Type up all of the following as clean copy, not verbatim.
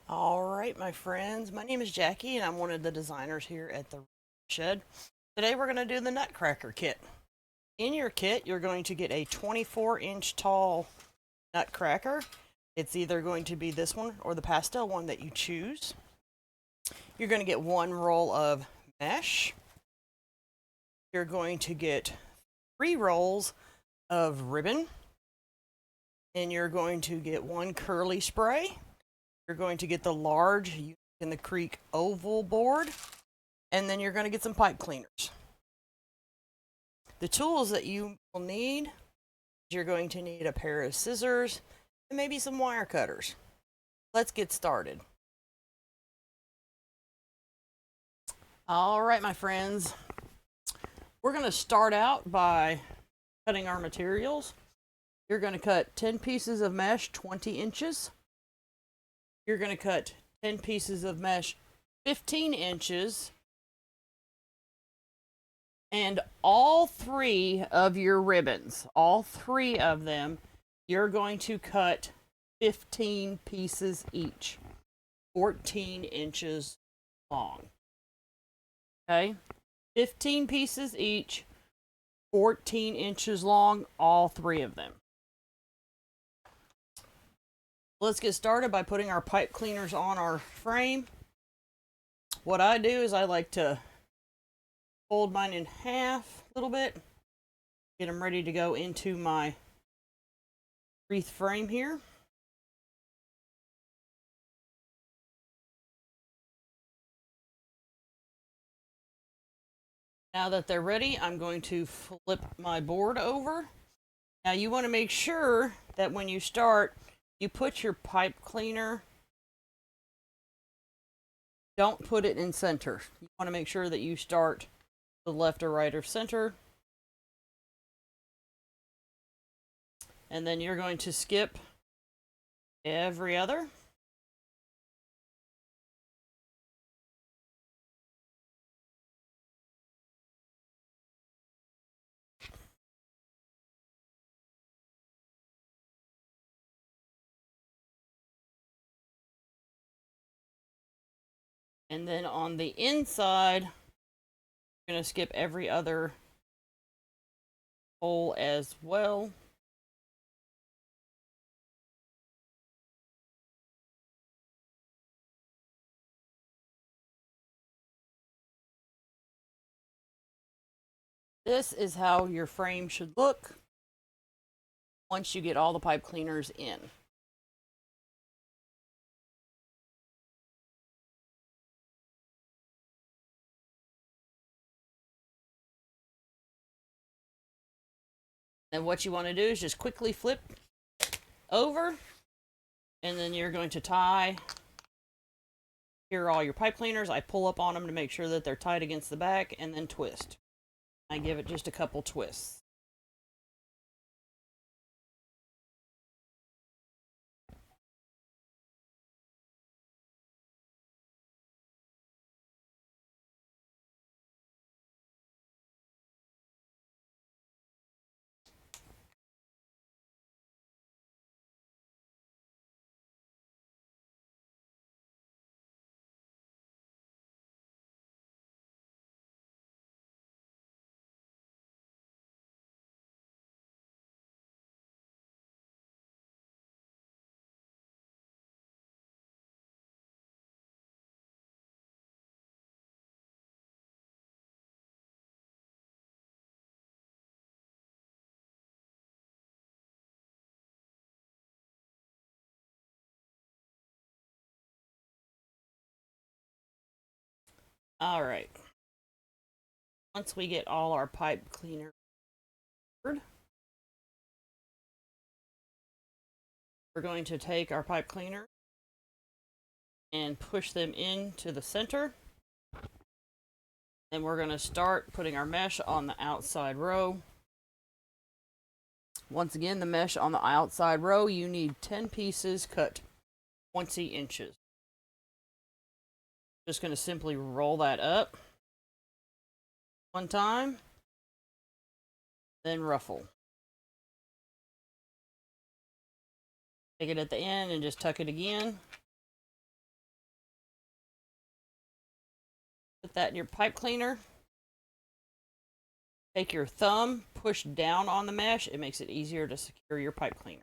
All right, my friends. My name is Jackie, and I'm one of the designers here at the shed. Today, we're going to do the Nutcracker Kit. In your kit, you're going to get a 24-inch tall Nutcracker. It's either going to be this one or the pastel one that you choose. You're going to get one roll of mesh. You're going to get 3 rolls of ribbon. And you're going to get one curly spray. You're going to get the large in the Creek oval board, and then you're going to get some pipe cleaners. The tools that you will need, you're going to need a pair of scissors and maybe some wire cutters. Let's get started. All right, my friends, we're going to start out by cutting our materials. You're going to cut 10 pieces of mesh 20 inches. You're going to cut 10 pieces of mesh 15 inches. And all 3 of your ribbons, all 3 of them, you're going to cut 15 pieces each, 14 inches long. Okay? 15 pieces each, 14 inches long, all 3 of them. Let's get started by putting our pipe cleaners on our frame. What I do is I like to fold mine in half a little bit, get them ready to go into my wreath frame here. Now that they're ready, I'm going to flip my board over. Now you want to make sure that when you start, you put your pipe cleaner, don't put it in center. You want to make sure that you start to the left or right or center. And then you're going to skip every other. And then on the inside, you're going to skip every other hole as well. This is how your frame should look once you get all the pipe cleaners in. And what you want to do is just quickly flip over, and then you're going to tie. Here are all your pipe cleaners. I pull up on them to make sure that they're tight against the back, and then twist. I give it just a couple twists. All right. Once we get all our pipe cleaners, we're going to take our pipe cleaner and push them into the center. Then we're going to start putting our mesh on the outside row. Once again, the mesh on the outside row, you need 10 pieces cut 20 inches. Just going to simply roll that up one time, then ruffle. Take it at the end and just tuck it again. that in your pipe cleaner. Take your thumb, push down on the mesh. It makes it easier to secure your pipe cleaner.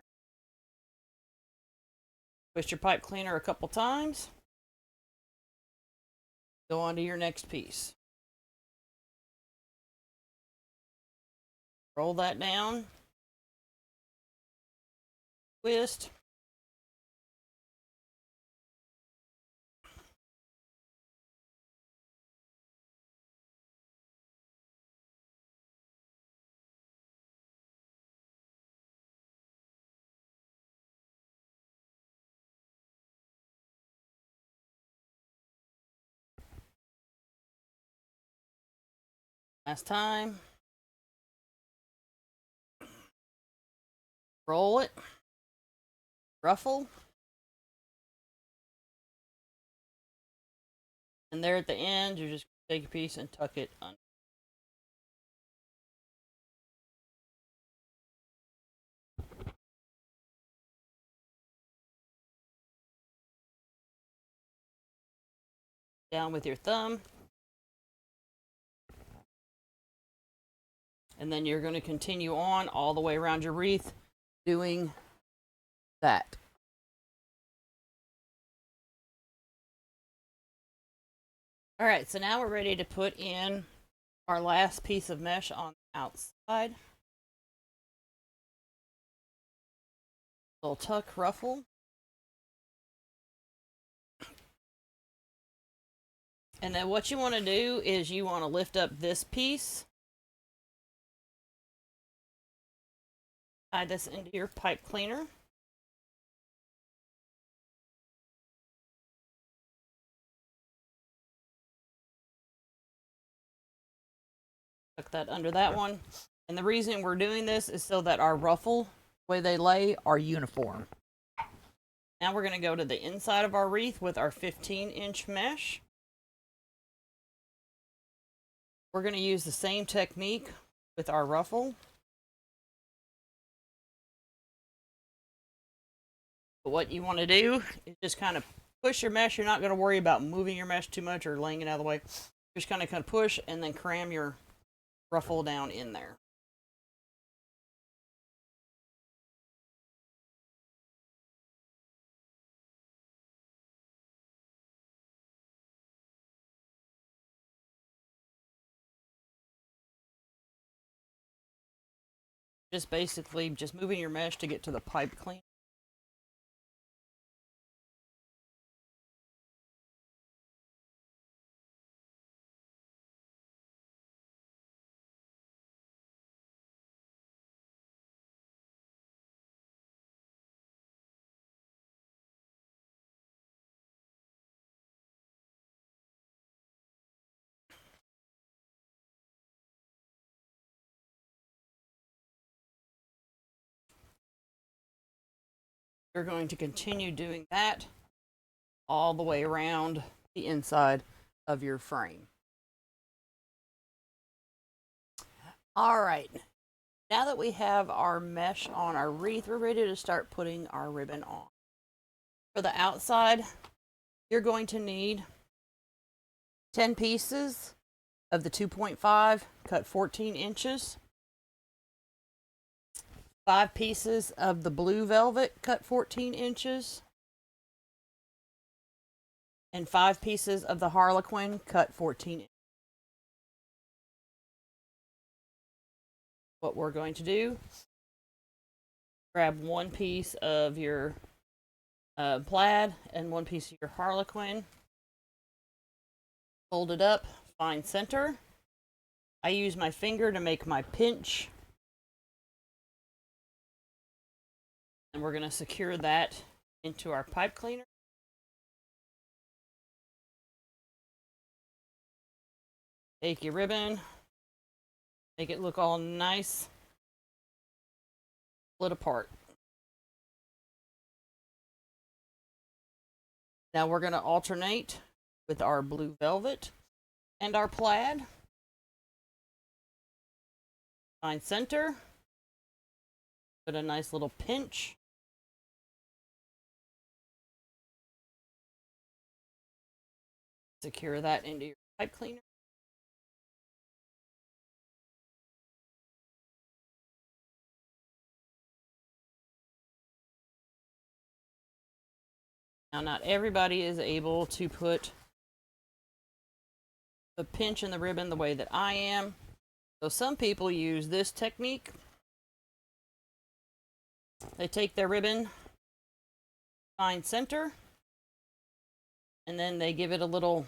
Twist your pipe cleaner a couple times. Go on to your next piece. Roll that down. Twist. Last time. Roll it. Ruffle. And there at the end, you just take a piece and tuck it under. Down with your thumb. And then you're going to continue on all the way around your wreath doing that. All right, so now we're ready to put in our last piece of mesh on the outside. Little tuck ruffle. And then what you want to do is you want to lift up this piece. Tie this into your pipe cleaner. Tuck that under that one. And the reason we're doing this is so that our ruffle, the way they lay, are uniform. Now we're going to go to the inside of our wreath with our 15-inch mesh. We're going to use the same technique with our ruffle. But what you want to do is just kind of push your mesh. You're not going to worry about moving your mesh too much or laying it out of the way. Just kind of push and then cram your ruffle down in there. Just basically just moving your mesh to get to the pipe clean. You're going to continue doing that all the way around the inside of your frame. All right, now that we have our mesh on our wreath, we're ready to start putting our ribbon on. For the outside, you're going to need 10 pieces of the 2.5 cut 14 inches, 5 pieces of the blue velvet cut 14 inches, and 5 pieces of the harlequin cut 14 inches. What we're going to do, grab 1 piece of your plaid and 1 piece of your harlequin, fold it up, find center. I use my finger to make my pinch, and we're going to secure that into our pipe cleaner. Take your ribbon, make it look all nice, split apart. Now we're going to alternate with our blue velvet and our plaid. Find center, put a nice little pinch. Secure that into your pipe cleaner. Now, not everybody is able to put the pinch in the ribbon the way that I am. So some people use this technique. They take their ribbon, find center, and then they give it a little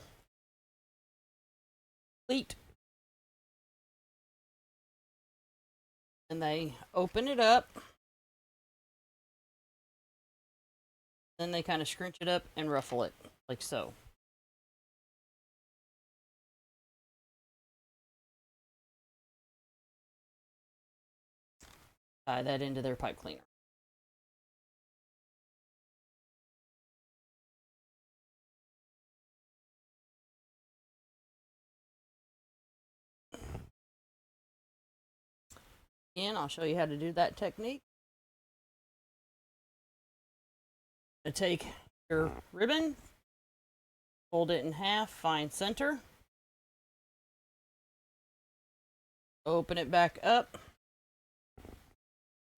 pleat. And they open it up. Then they kind of scrunch it up and ruffle it, like so. Tie that into their pipe cleaner. Again, I'll show you how to do that technique. Take your ribbon, fold it in half, find center, open it back up,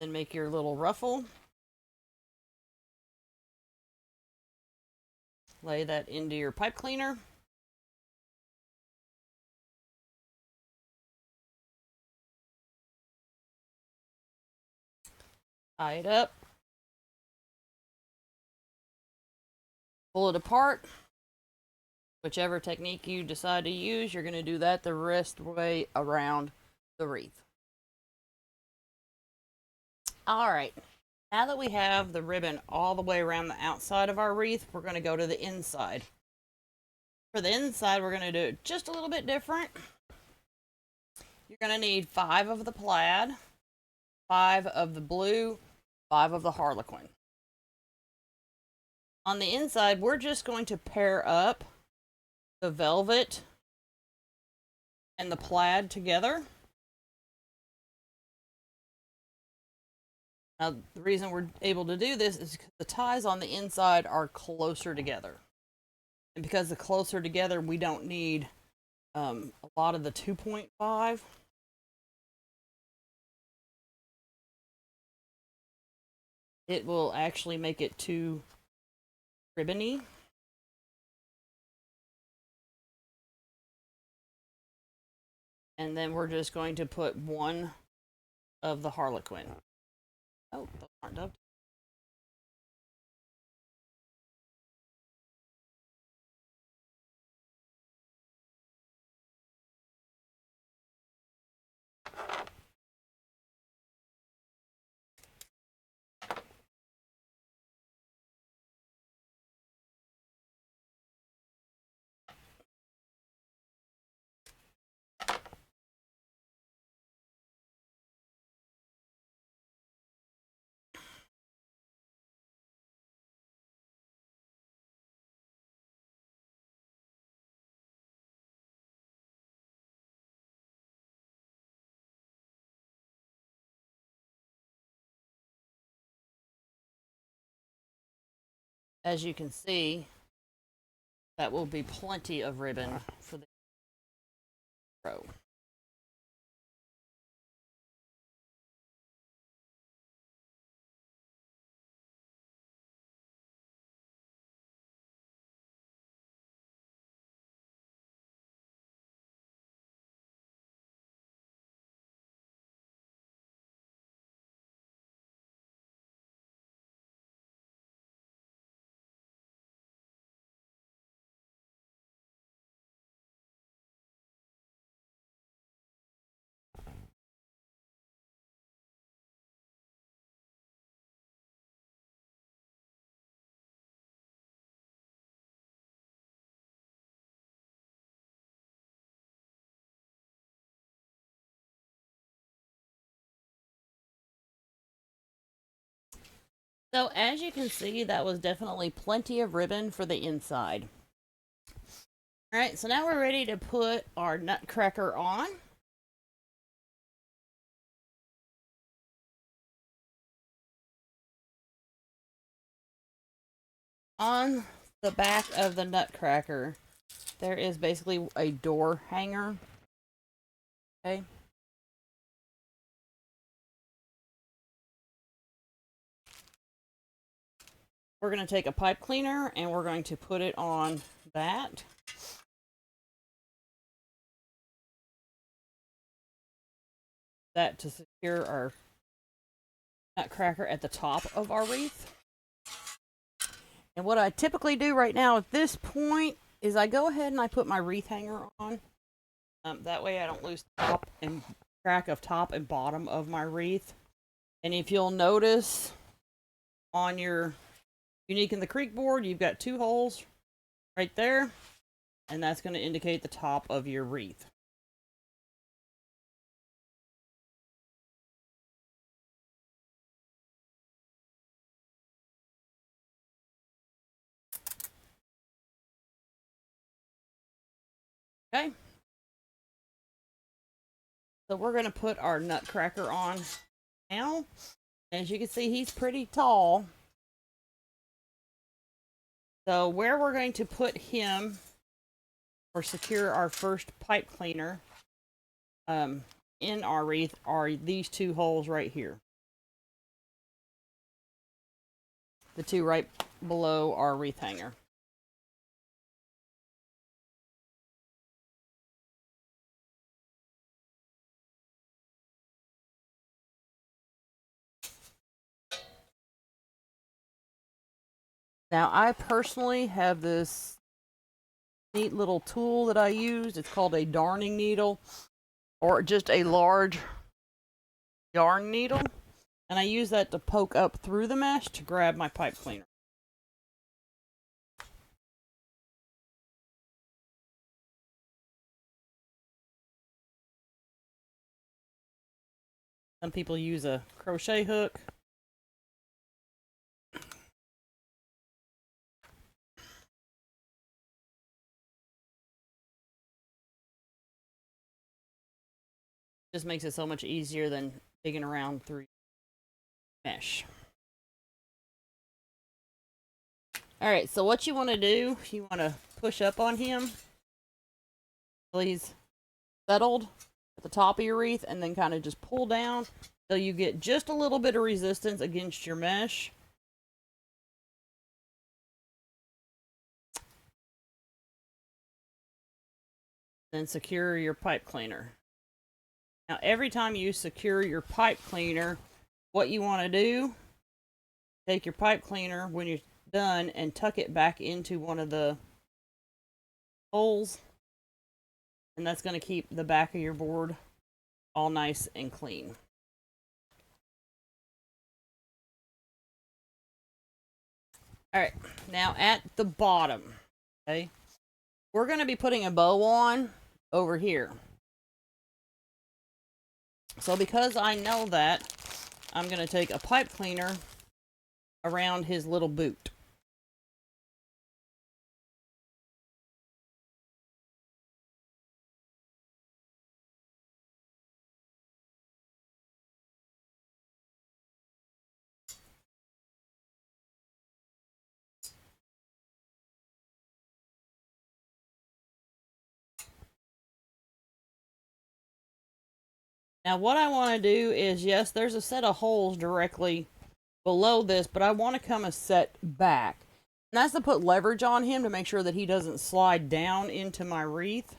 then make your little ruffle. Lay that into your pipe cleaner. Tie it up. Pull it apart. Whichever technique you decide to use, you're going to do that the rest of the way around the wreath. All right. Now that we have the ribbon all the way around the outside of our wreath, we're going to go to the inside. For the inside, we're going to do it just a little bit different. You're going to need 5 of the plaid, 5 of the blue, 5 of the harlequin. On the inside, we're just going to pair up the velvet and the plaid together. Now, the reason we're able to do this is because the ties on the inside are closer together. And because they're closer together, we don't need a lot of the 2.5. It will actually make it too ribbony. And then we're just going to put 1 of the harlequin. Oh, those aren't done. As you can see, that will be plenty of ribbon for the row. So as you can see, that was definitely plenty of ribbon for the inside. All right, so now we're ready to put our nutcracker on. On the back of the nutcracker, there is basically a door hanger. Okay. We're going to take a pipe cleaner and we're going to put it on that. That to secure our nutcracker at the top of our wreath. And what I typically do right now at this point is I go ahead and I put my wreath hanger on. That way I don't lose top and track of top and bottom of my wreath. And if you'll notice on your Unique in the Creek board, you've got 2 holes right there, and that's going to indicate the top of your wreath. Okay. So we're going to put our nutcracker on now. As you can see, he's pretty tall. So where we're going to put him or secure our first pipe cleaner in our wreath are these 2 holes right here. The 2 right below our wreath hanger. Now, I personally have this neat little tool that I use. It's called a darning needle, or just a large yarn needle. And I use that to poke up through the mesh to grab my pipe cleaner. Some people use a crochet hook. Just makes it so much easier than digging around through mesh. Alright, so what you want to do, you want to push up on him till he's settled at the top of your wreath, and then kind of just pull down till you get just a little bit of resistance against your mesh. Then secure your pipe cleaner. Now, every time you secure your pipe cleaner, what you want to do, take your pipe cleaner when you're done and tuck it back into one of the holes. And that's going to keep the back of your board all nice and clean. Alright, now at the bottom, okay, we're going to be putting a bow on over here. So because I know that, I'm going to take a pipe cleaner around his little boot. Now what I want to do is, yes, there's a set of holes directly below this, but I want to come a set back. And that's to put leverage on him to make sure that he doesn't slide down into my wreath.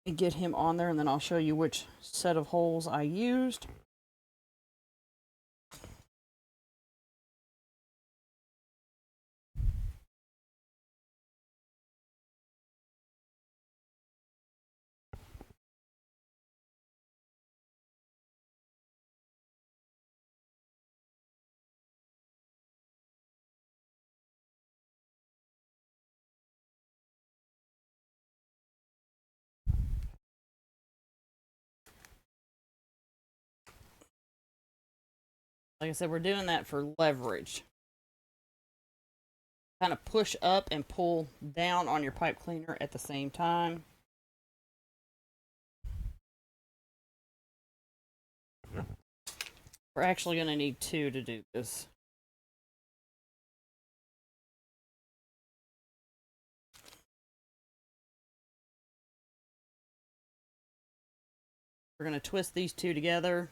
And get him on there, and then I'll show you which set of holes I used. Like I said, we're doing that for leverage. Kind of push up and pull down on your pipe cleaner at the same time. We're actually going to need 2 to do this. We're going to twist these 2 together.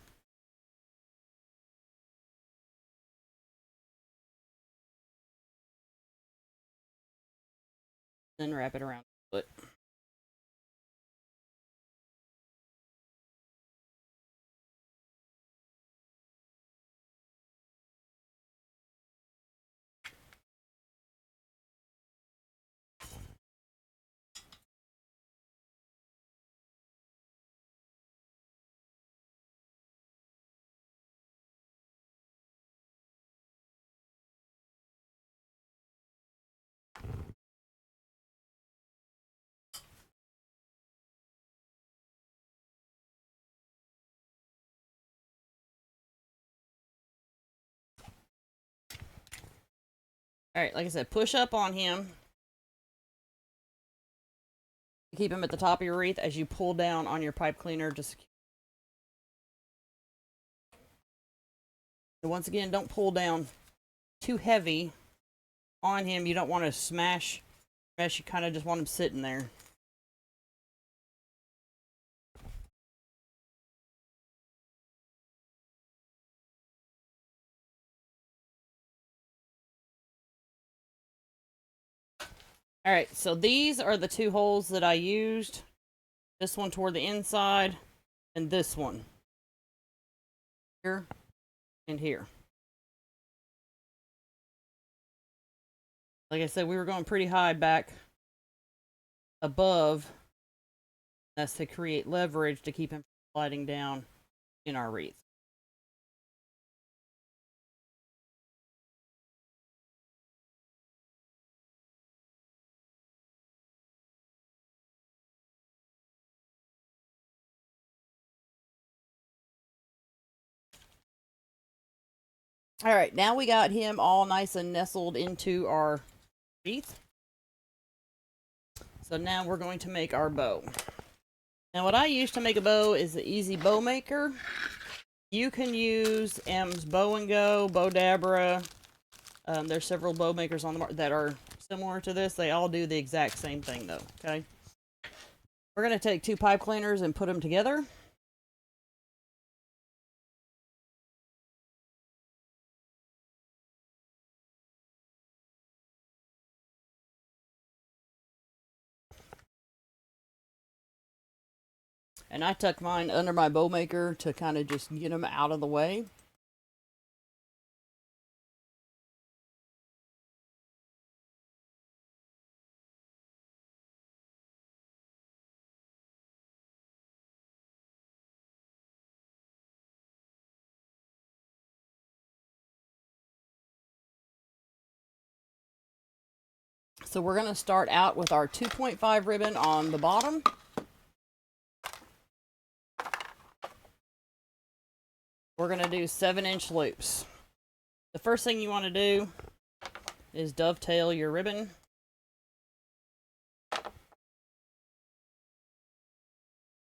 Then wrap it around the foot. Alright, like I said, push up on him. Keep him at the top of your wreath as you pull down on your pipe cleaner to secure. And once again, don't pull down too heavy on him. You don't want to smash. You kind of just want him sitting there. Alright, so these are the two holes that I used. This one toward the inside, and this one. Here and here. Like I said, we were going pretty high back above. That's to create leverage to keep him sliding down in our wreath. All right, now we got him all nice and nestled into our wreath. So now we're going to make our bow. Now what I use to make a bow is the Easy Bow Maker. You can use M's Bow and Go, Bowdabra. There's several bow makers on the market that are similar to this. They all do the exact same thing though, okay? We're going to take two pipe cleaners and put them together. And I tuck mine under my bow maker to kind of just get them out of the way. So we're going to start out with our 2.5 ribbon on the bottom. We're going to do 7-inch loops. The first thing you want to do is dovetail your ribbon.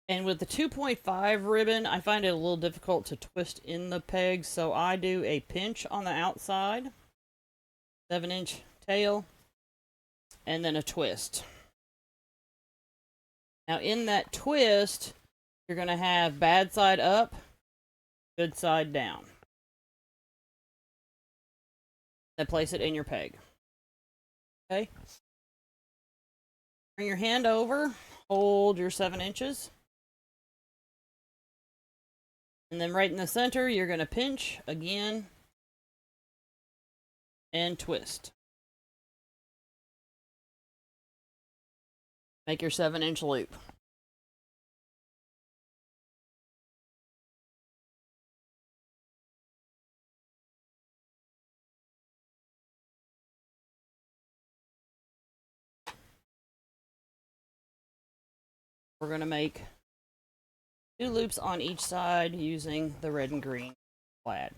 And with the 2.5 ribbon, I find it a little difficult to twist in the pegs, so I do a pinch on the outside, 7-inch tail, and then a twist. Now in that twist, you're going to have bad side up, good side down. Then place it in your peg. Okay? Bring your hand over, hold your 7 inches. And then right in the center, you're going to pinch again and twist. Make your 7-inch loop. We're going to make 2 loops on each side using the red and green plaid.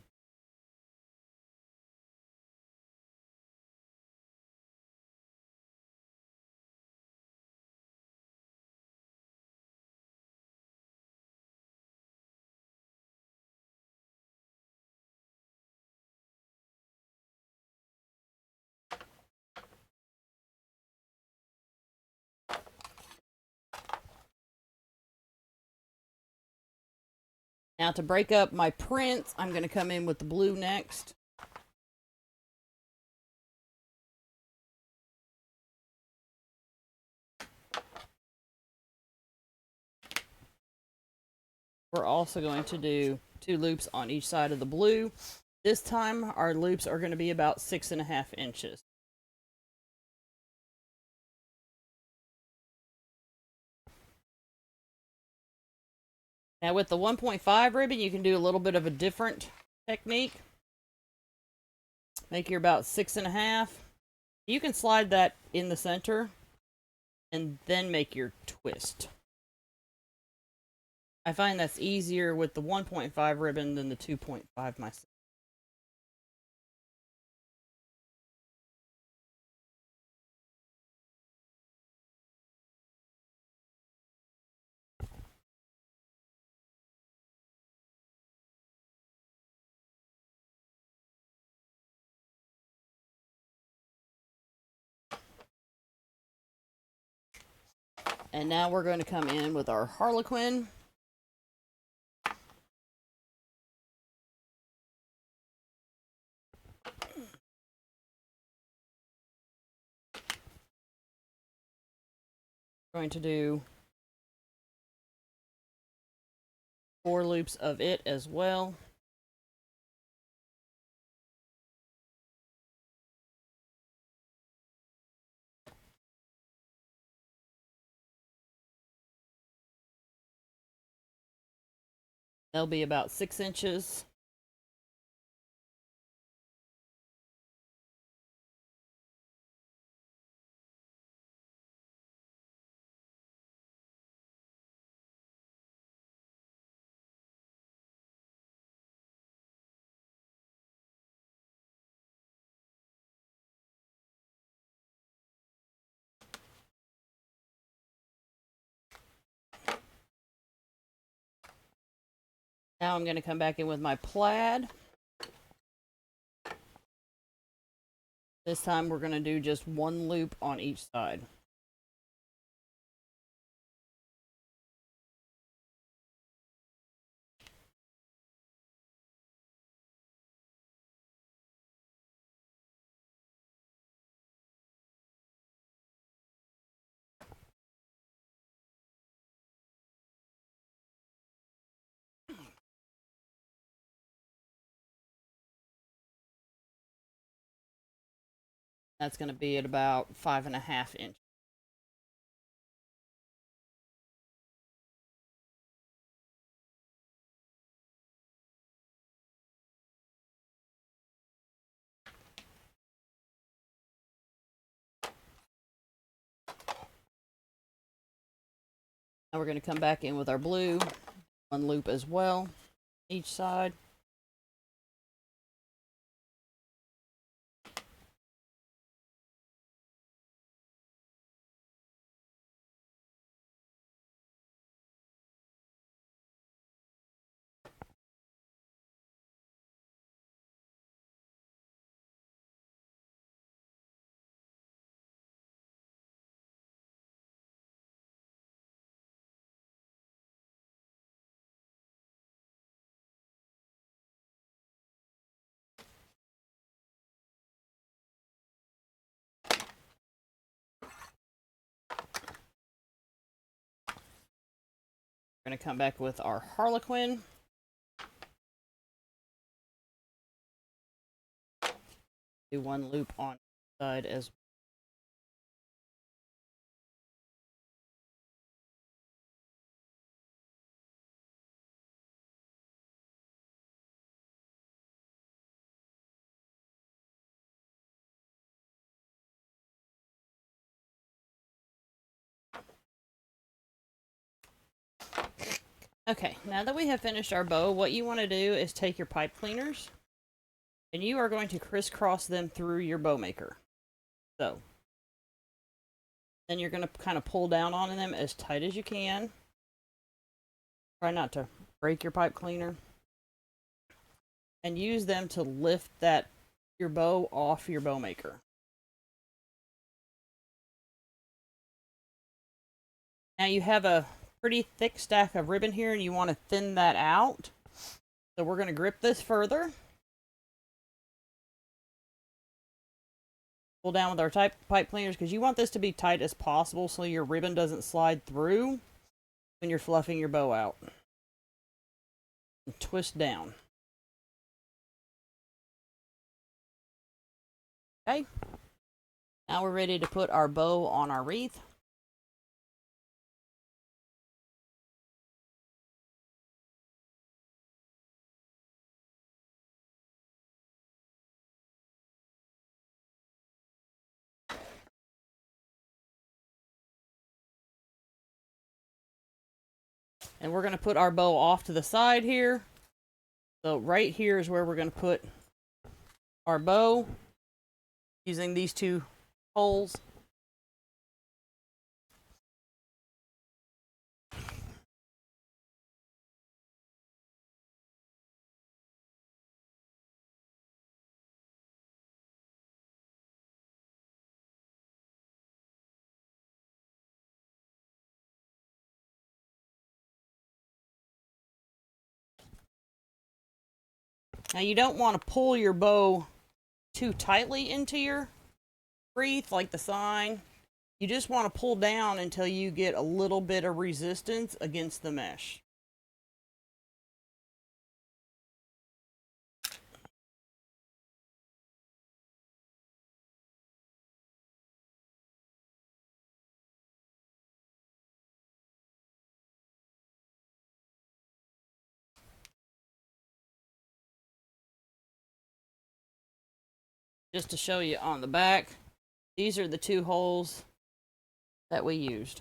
Now to break up my prints, I'm going to come in with the blue next. we're also going to do 2 loops on each side of the blue. This time our loops are going to be about 6.5 inches. Now with the 1.5 ribbon, you can do a little bit of a different technique. Make your about 6.5. You can slide that in the center and then make your twist. I find that's easier with the 1.5 ribbon than the 2.5 myself. And now we're going to come in with our Harlequin. Going to do 4 loops of it as well. They'll be about 6 inches. Now I'm going to come back in with my plaid. This time we're going to do just 1 loop on each side. That's going to be at about 5.5 inches. Now we're going to come back in with our blue, 1 loop as well, each side. We're going to come back with our Harlequin. Do 1 loop on each side as well. Okay, now that we have finished our bow, what you want to do is take your pipe cleaners and you are going to crisscross them through your bow maker. So, then you're going to kind of pull down on them as tight as you can. Try not to break your pipe cleaner. And use them to lift your bow off your bow maker. Now you have a pretty thick stack of ribbon here and you want to thin that out. So we're going to grip this further. Pull down with our pipe cleaners because you want this to be tight as possible so your ribbon doesn't slide through when you're fluffing your bow out. and twist down. Okay. Now we're ready to put our bow on our wreath. And we're going to put our bow off to the side here. So right here is where we're going to put our bow using these two holes. Now you don't want to pull your bow too tightly into your wreath like the sign. You just want to pull down until you get a little bit of resistance against the mesh. Just to show you on the back, these are the two holes that we used.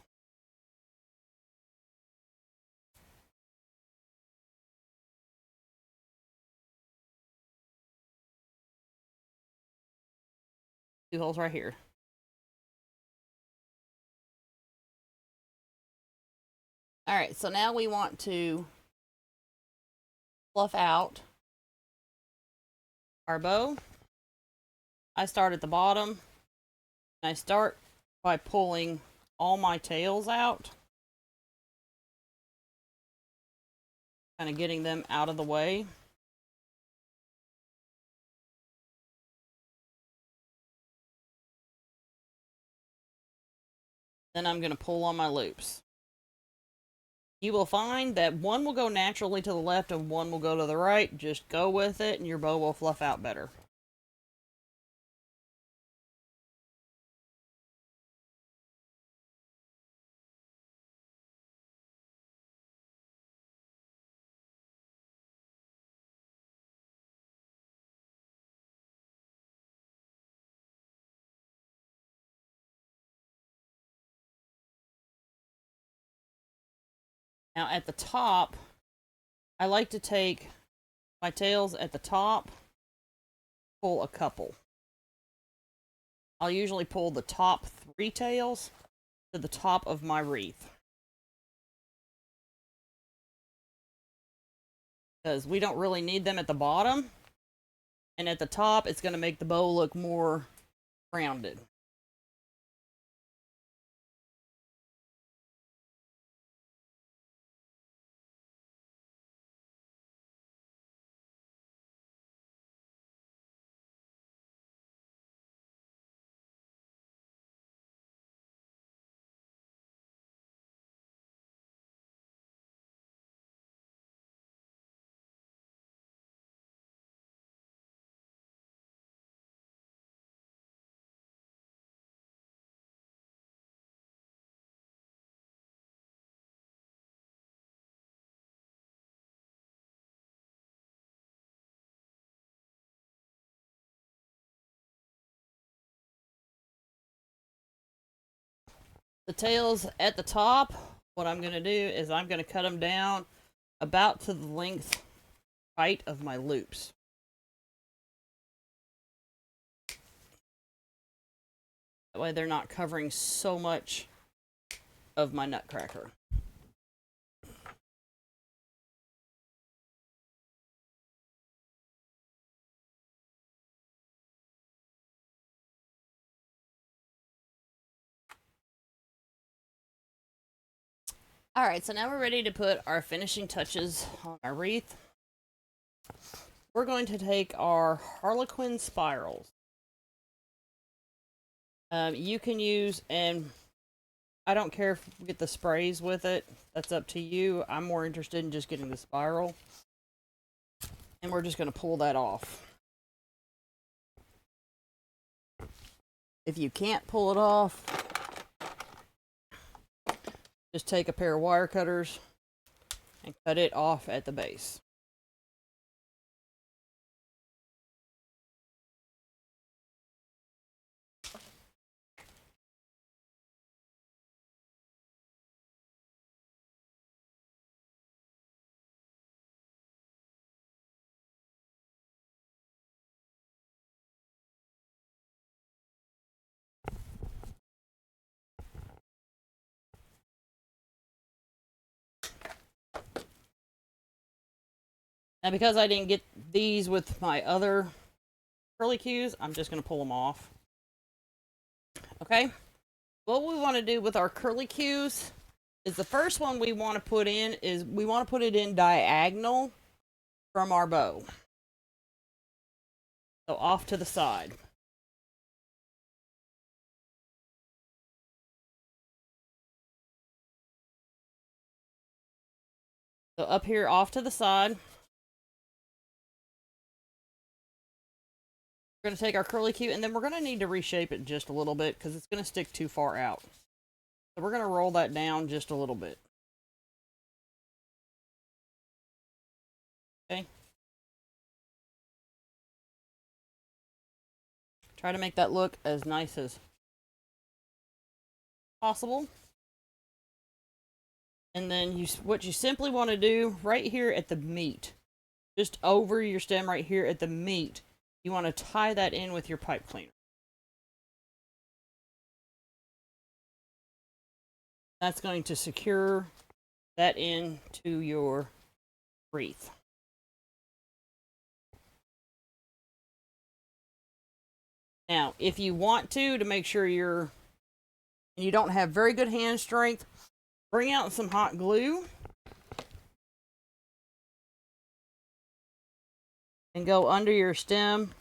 Two holes right here. Alright, so now we want to fluff out our bow. I start at the bottom. And I start by pulling all my tails out. Kind of getting them out of the way. Then I'm going to pull on my loops. You will find that one will go naturally to the left and one will go to the right. Just go with it and your bow will fluff out better. Now at the top, I like to take my tails at the top, pull a couple. I'll usually pull the top 3 tails to the top of my wreath. Because we don't really need them at the bottom. And at the top, it's going to make the bow look more rounded. The tails at the top, what I'm going to do is I'm going to cut them down about to the length height of my loops. That way they're not covering so much of my nutcracker. Alright, so now we're ready to put our finishing touches on our wreath. We're going to take our Harlequin spirals. You can use, and I don't care if you get the sprays with it. That's up to you. I'm more interested in just getting the spiral. And we're just going to pull that off. If you can't pull it off, just take a pair of wire cutters and cut it off at the base. Now, because I didn't get these with my other curly cues, I'm just going to pull them off. Okay? What we want to do with our curly cues is the first one we want to put in is we want to put it in diagonal from our bow. So off to the side. So up here off to the side. We're going to take our curly cue, and then we're going to need to reshape it just a little bit because it's going to stick too far out. So we're going to roll that down just a little bit. Okay. Try to make that look as nice as possible. And then what you simply want to do right here at the meat, just over your stem right here at the meat, you want to tie that in with your pipe cleaner. That's going to secure that into your wreath. Now, if you want to make sure you don't have very good hand strength, bring out some hot glue and go under your stem.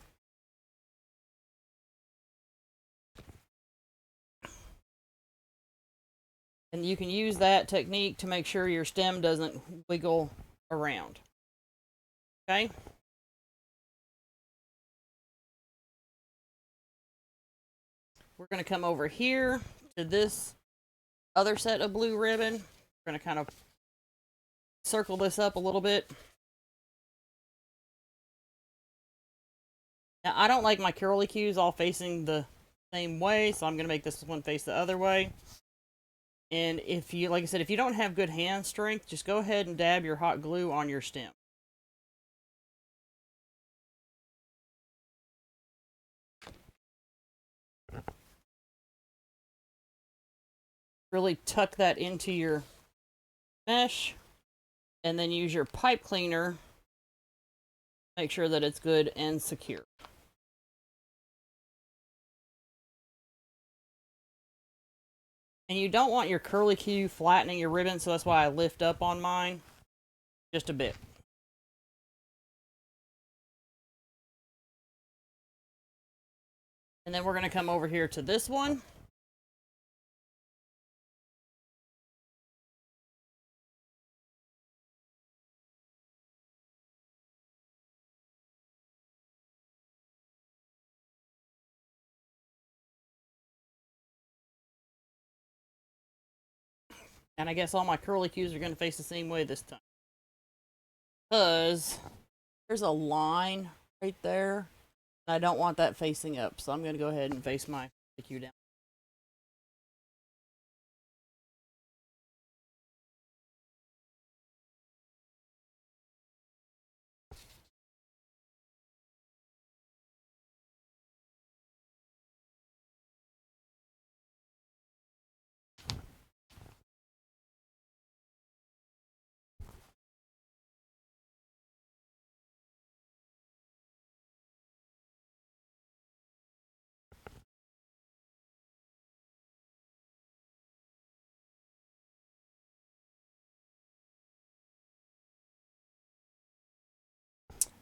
And you can use that technique to make sure your stem doesn't wiggle around. Okay? We're going to come over here to this other set of blue ribbon. We're going to kind of circle this up a little bit. Now, I don't like my curly cues all facing the same way, so I'm going to make this one face the other way. And if you, like I said, if you don't have good hand strength, just go ahead and dab your hot glue on your stem. Really tuck that into your mesh, and then use your pipe cleaner. Make sure that it's good and secure. And you don't want your curly cue flattening your ribbon, so that's why I lift up on mine just a bit. And then we're going to come over here to this one. And I guess all my curly cues are going to face the same way this time. Because there's a line right there. And I don't want that facing up. So I'm going to go ahead and face my cue down.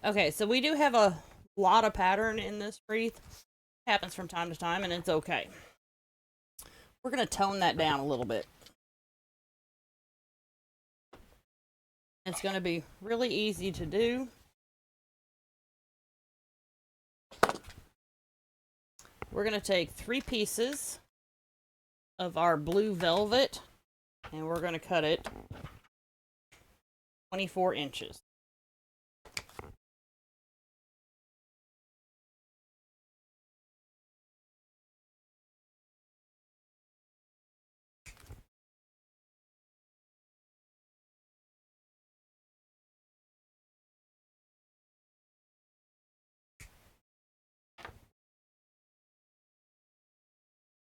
Okay, so we do have a lot of pattern in this wreath. It happens from time to time, and it's okay. We're going to tone that down a little bit. It's going to be really easy to do. we're going to take 3 pieces of our blue velvet and we're going to cut it 24 inches.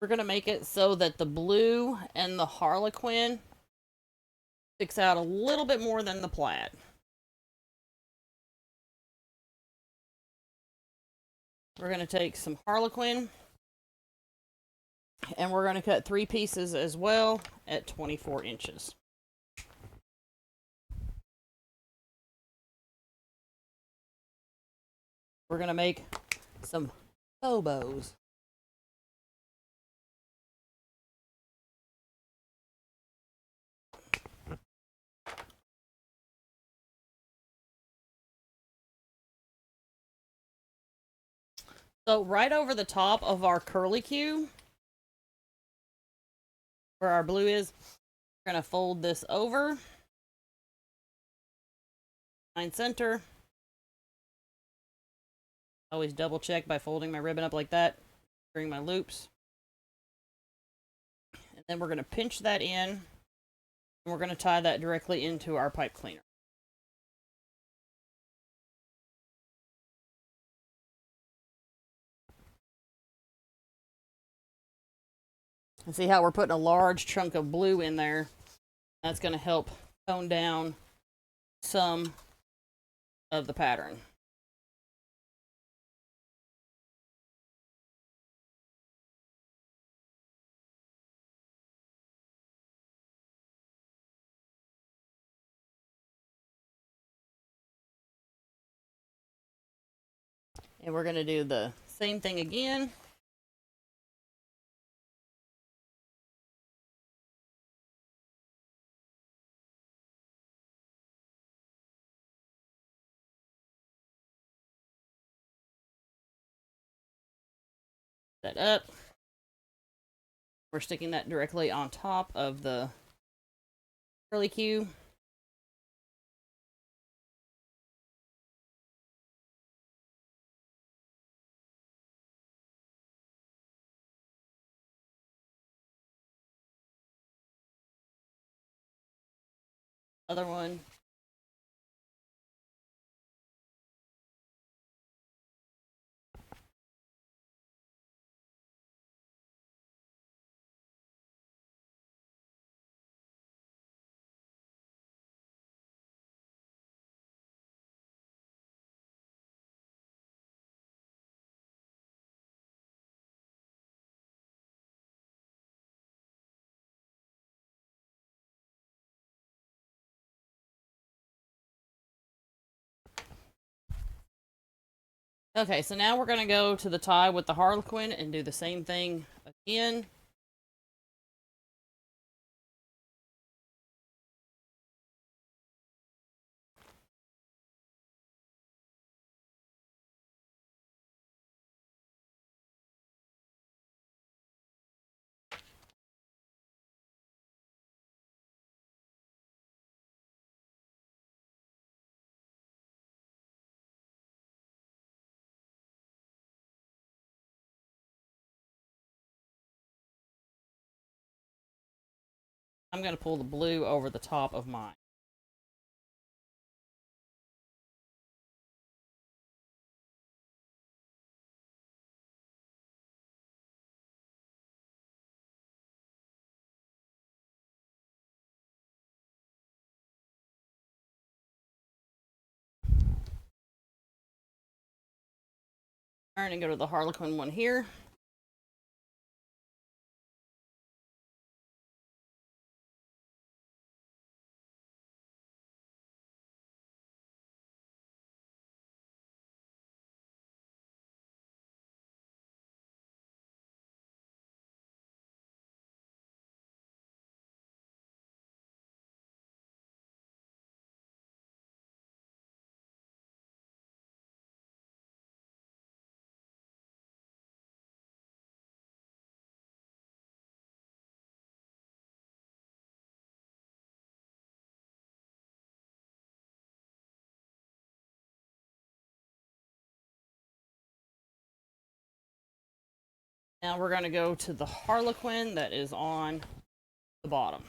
We're going to make it so that the blue and the harlequin sticks out a little bit more than the plaid. We're going to take some harlequin and we're going to cut 3 pieces as well at 24 inches. We're going to make some bows. So right over the top of our curlicue, where our blue is, we're going to fold this over, line center. Always double check by folding my ribbon up like that during my loops. And then we're going to pinch that in, and we're going to tie that directly into our pipe cleaner. And see how we're putting a large chunk of blue in there? That's going to help tone down some of the pattern. And we're going to do the same thing again. That up. We're sticking that directly on top of the curlicue. Other one. Okay, so now we're going to go to the tie with the harlequin and do the same thing again. I'm going to pull the blue over the top of mine. Turn and go to the harlequin one here. Now we're going to go to the Harlequin that is on the bottom.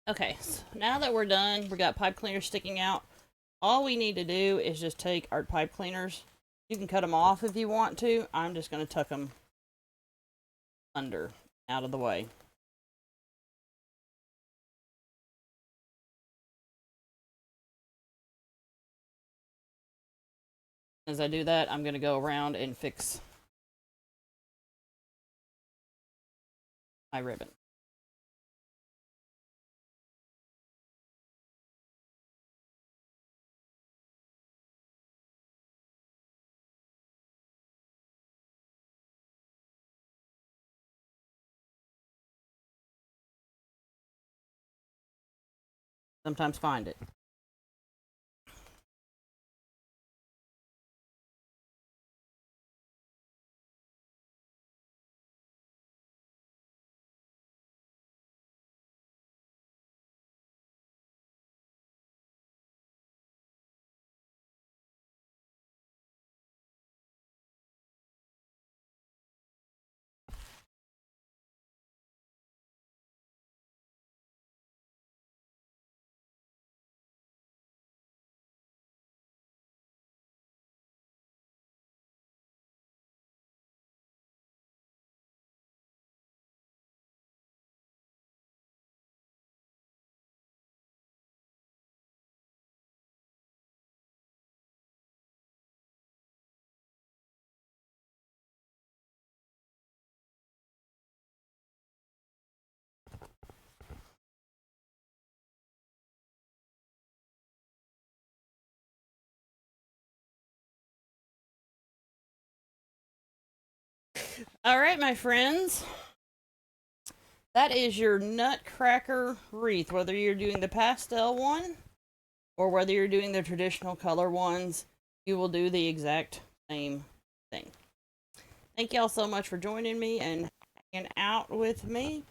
Okay, so now that we're done, we got pipe cleaners sticking out. All we need to do is just take our pipe cleaners. You can cut them off if you want to. I'm just going to tuck them under, out of the way. As I do that, I'm going to go around and fix my ribbon. Sometimes find it. All right, my friends. That is your Nutcracker wreath. Whether you're doing the pastel one or whether you're doing the traditional color ones, you will do the exact same thing. Thank y'all so much for joining me and hanging out with me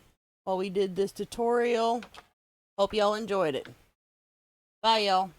while we did this tutorial. Hope y'all enjoyed it. Bye, y'all.